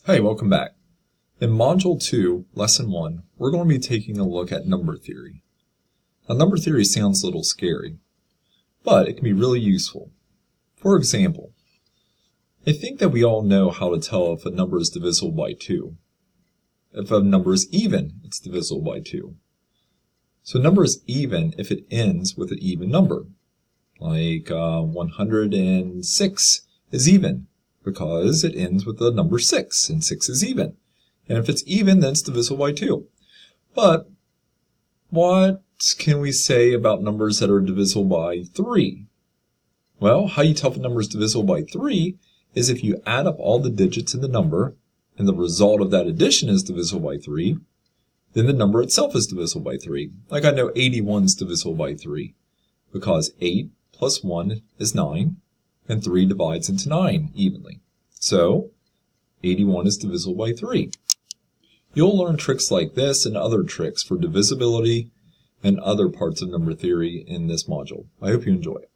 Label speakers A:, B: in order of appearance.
A: Hey, welcome back. In Module 2, Lesson 1, we're going to be taking a look at number theory. Now, number theory sounds a little scary, but it can be really useful. For example, I think that we all know how to tell if a number is divisible by 2. If a number is even, it's divisible by 2. So a number is even if it ends with an even number. Like 106 is even, because it ends with the number 6, and 6 is even. And if it's even, then it's divisible by 2. But what can we say about numbers that are divisible by 3? Well, how you tell if a number is divisible by 3 is if you add up all the digits in the number, and the result of that addition is divisible by 3, then the number itself is divisible by 3. Like I know 81 is divisible by 3, because 8 plus 1 is 9, and 3 divides into 9 evenly. So, 81 is divisible by 3. You'll learn tricks like this and other tricks for divisibility and other parts of number theory in this module. I hope you enjoy it.